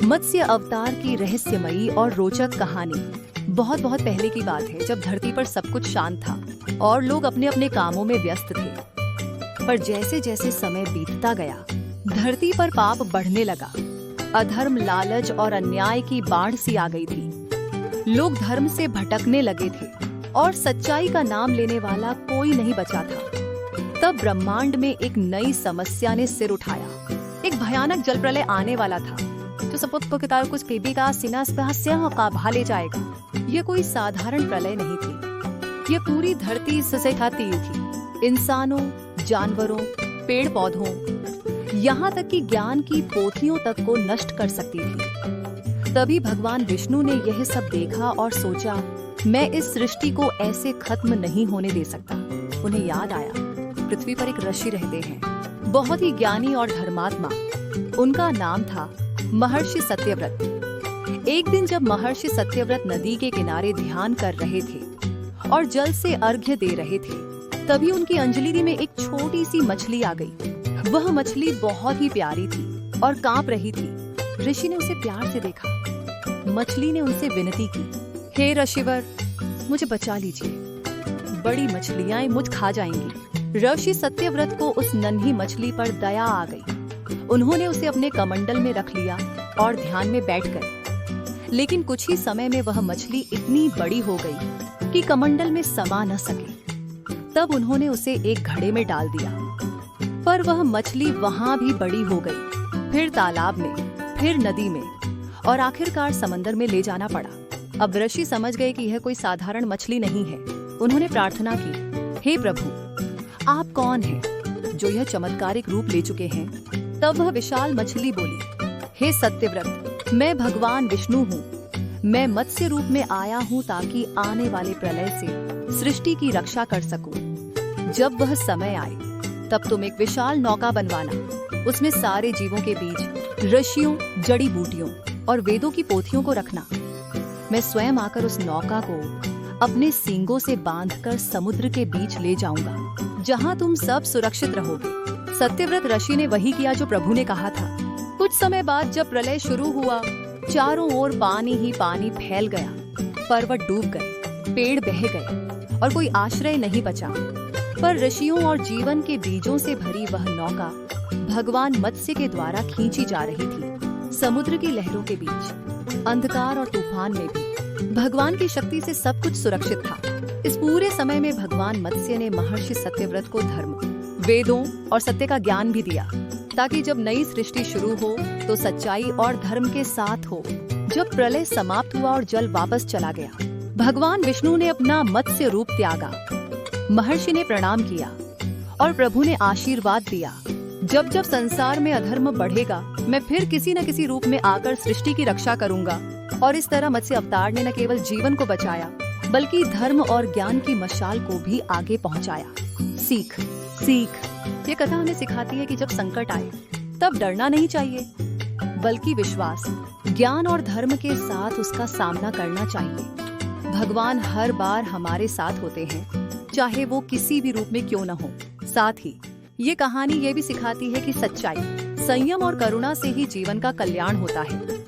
मत्स्य अवतार की रहस्यमयी और रोचक कहानी। बहुत बहुत पहले की बात है, जब धरती पर सब कुछ शांत था और लोग अपने अपने कामों में व्यस्त थे। पर जैसे जैसे समय बीतता गया, धरती पर पाप बढ़ने लगा। अधर्म, लालच और अन्याय की बाढ़ सी आ गई थी। लोग धर्म से भटकने लगे थे और सच्चाई का नाम लेने वाला कोई नहीं बचा था। तब ब्रह्मांड में एक नई समस्या ने सिर उठाया। एक भयानक जल प्रलय आने वाला था, जो सबको कुछ पीबी का सीना का भा ले जाएगा। ये कोई साधारण प्रलय नहीं थी। ये पूरी धरती से खाती थी। इंसानों, जानवरों, पेड़ पौधों, यहाँ तक कि ज्ञान की पोथियों तक को नष्ट कर सकती थी। तभी भगवान विष्णु ने यह सब देखा और सोचा, मैं इस सृष्टि को ऐसे खत्म नहीं होने दे सकता। उन्हें याद आया, पृथ्वी पर एक ऋषि रहते हैं, बहुत ही ज्ञानी और धर्मात्मा। उनका नाम था महर्षि सत्यव्रत। एक दिन जब महर्षि सत्यव्रत नदी के किनारे ध्यान कर रहे थे और जल से अर्घ्य दे रहे थे, तभी उनकी अंजलि में एक छोटी सी मछली आ गई। वह मछली बहुत ही प्यारी थी और कांप रही थी। ऋषि ने उसे प्यार से देखा। मछली ने उनसे विनती की, हे ऋषिवर, मुझे बचा लीजिए, बड़ी मछलियां मुझ खा जाएंगी। ऋषि सत्यव्रत को उस नन्ही मछली पर दया आ गई। उन्होंने उसे अपने कमंडल में रख लिया और ध्यान में बैठ गए। लेकिन कुछ ही समय में वह मछली इतनी बड़ी हो गई कि कमंडल में समा न सके। तब उन्होंने उसे एक घड़े में डाल दिया, पर वह मछली वहां भी बड़ी हो गई, फिर तालाब में, फिर नदी में और आखिरकार समंदर में ले जाना पड़ा। अब ऋषि समझ गए कि यह कोई साधारण मछली नहीं है। उन्होंने प्रार्थना की, हे प्रभु, आप कौन हैं जो यह चमत्कारिक रूप ले चुके हैं? तब वह विशाल मछली बोली, हे सत्यव्रत, मैं भगवान विष्णु हूँ। मैं मत्स्य रूप में आया हूँ ताकि आने वाले प्रलय से सृष्टि की रक्षा कर सकूं। जब वह समय आए, तब तुम एक विशाल नौका बनवाना। उसमें सारे जीवों के बीच ऋषियों, जड़ी बूटियों और वेदों की पोथियों को रखना। मैं स्वयं आकर उस नौका को अपने सींगों से बांधकर समुद्र के बीच ले जाऊंगा, जहां तुम सब सुरक्षित रहोगे। सत्यव्रत ऋषि ने वही किया जो प्रभु ने कहा था। कुछ समय बाद जब प्रलय शुरू हुआ, चारों ओर पानी ही पानी फैल गया। पर्वत डूब गए, पेड़ बह गए और कोई आश्रय नहीं बचा। पर ऋषियों और जीवन के बीजों से भरी वह नौका भगवान मत्स्य के द्वारा खींची जा रही थी। समुद्र की लहरों के बीच, अंधकार और तूफान में भी भगवान की शक्ति से सब कुछ सुरक्षित था। इस पूरे समय में भगवान मत्स्य ने महर्षि सत्यव्रत को धर्म, वेदों और सत्य का ज्ञान भी दिया, ताकि जब नई सृष्टि शुरू हो तो सच्चाई और धर्म के साथ हो। जब प्रलय समाप्त हुआ और जल वापस चला गया, भगवान विष्णु ने अपना मत्स्य रूप त्यागा। महर्षि ने प्रणाम किया और प्रभु ने आशीर्वाद दिया, जब जब संसार में अधर्म बढ़ेगा, मैं फिर किसी न किसी रूप में आकर सृष्टि की रक्षा करूंगा। और इस तरह मत्स्य अवतार ने न केवल जीवन को बचाया, बल्कि धर्म और ज्ञान की मशाल को भी आगे पहुंचाया। सीख ये कथा हमें सिखाती है कि जब संकट आए, तब डरना नहीं चाहिए, बल्कि विश्वास, ज्ञान और धर्म के साथ उसका सामना करना चाहिए। भगवान हर बार हमारे साथ होते हैं, चाहे वो किसी भी रूप में क्यों न हो। साथ ही ये कहानी ये भी सिखाती है कि सच्चाई, संयम और करुणा से ही जीवन का कल्याण होता है।